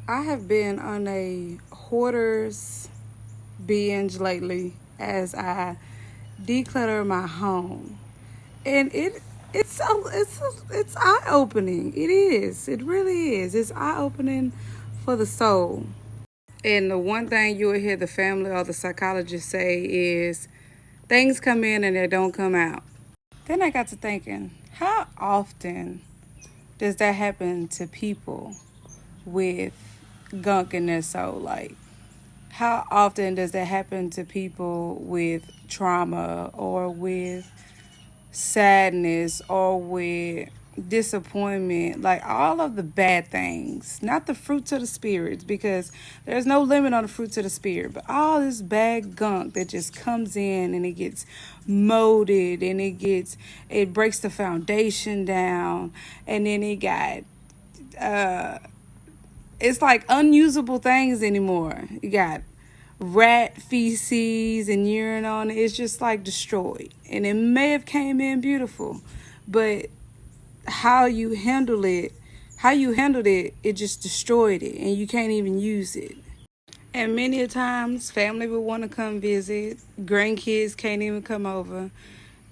I have been on a hoarder's binge lately as I declutter my home, and it's eye opening. It is. It really is. It's eye opening for the soul. And the one thing you will hear the family or the psychologist say is things come in and they don't come out. Then I got to thinking, how often does that happen to people with gunk in their soul? Like, how often does that happen to people with trauma or with sadness or with disappointment? Like, all of the bad things, not the fruits of the spirits, because there's no limit on the fruits of the spirit, but all this bad gunk that just comes in and it gets molded and it breaks the foundation down, and then it got it's like unusable things anymore. You got rat feces and urine on it. It's just like destroyed. And it may have came in beautiful, but how you handled it, it just destroyed it, and you can't even use it. And many a times, family will want to come visit. Grandkids can't even come over,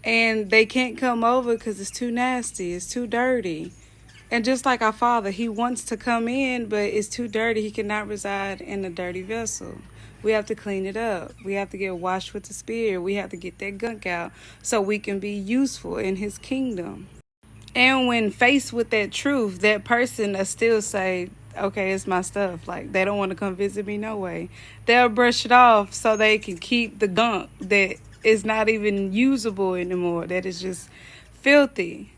and they can't come over because it's too nasty. It's too dirty. And just like our Father, He wants to come in, but it's too dirty. He cannot reside in a dirty vessel. We have to clean it up. We have to get washed with the Spirit. We have to get that gunk out so we can be useful in His kingdom. And when faced with that truth, that person that still say, okay, it's my stuff. Like, they don't want to come visit me no way. They'll brush it off so they can keep the gunk that is not even usable anymore, that is just filthy.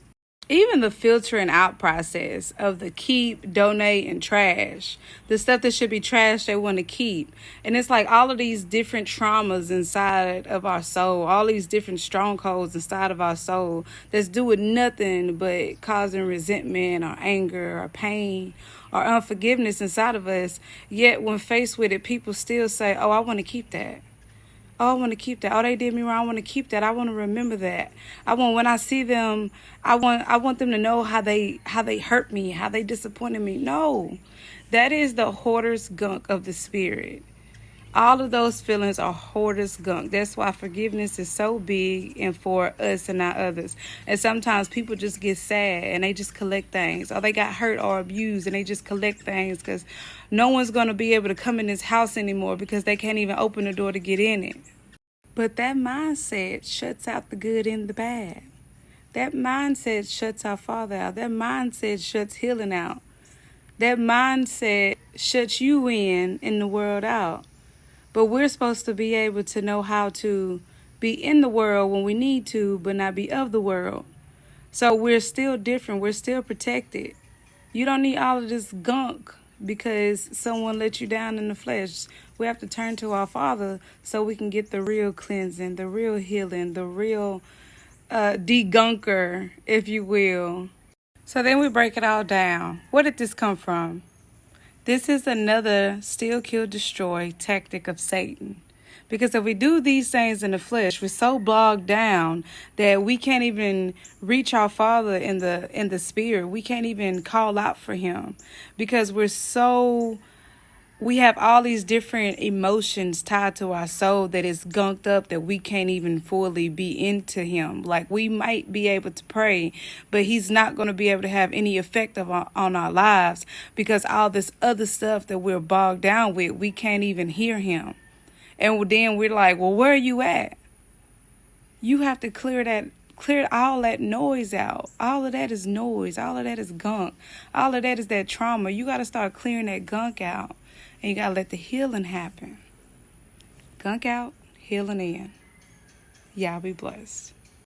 Even the filtering out process of the keep, donate, and trash, the stuff that should be trashed, they want to keep. And it's like all of these different traumas inside of our soul, all these different strongholds inside of our soul that's doing nothing but causing resentment or anger or pain or unforgiveness inside of us. Yet when faced with it, people still say, oh, I want to keep that. Oh, I want to keep that. Oh, they did me wrong. I want to keep that. I want to remember that. I want, when I see them, I want them to know how they hurt me, how they disappointed me. No, that is the hoarder's gunk of the spirit. All of those feelings are hoarder's gunk. That's why forgiveness is so big and for us and not others. And sometimes people just get sad and they just collect things, or they got hurt or abused and they just collect things because no one's going to be able to come in this house anymore because they can't even open the door to get in it. But that mindset shuts out the good and the bad. That mindset shuts our Father out. That mindset shuts healing out. That mindset shuts you in the world out. But we're supposed to be able to know how to be in the world when we need to, but not be of the world. So we're still different. We're still protected. You don't need all of this gunk because someone let you down in the flesh. We have to turn to our Father so we can get the real cleansing, the real healing, the real degunker, if you will. So then we break it all down. Where did this come from? This is another steal, kill, destroy tactic of Satan. Because if we do these things in the flesh, we're so bogged down that we can't even reach our Father in the spirit. We can't even call out for Him because we have all these different emotions tied to our soul that is gunked up that we can't even fully be into Him. Like, we might be able to pray, but He's not going to be able to have any effect on our lives because all this other stuff that we're bogged down with, we can't even hear Him. And then we're like, well, where are you at? You have to clear all that noise out. All of that is noise. All of that is gunk. All of that is that trauma. You got to start clearing that gunk out. And you got to let the healing happen. Gunk out, healing in. Y'all be blessed.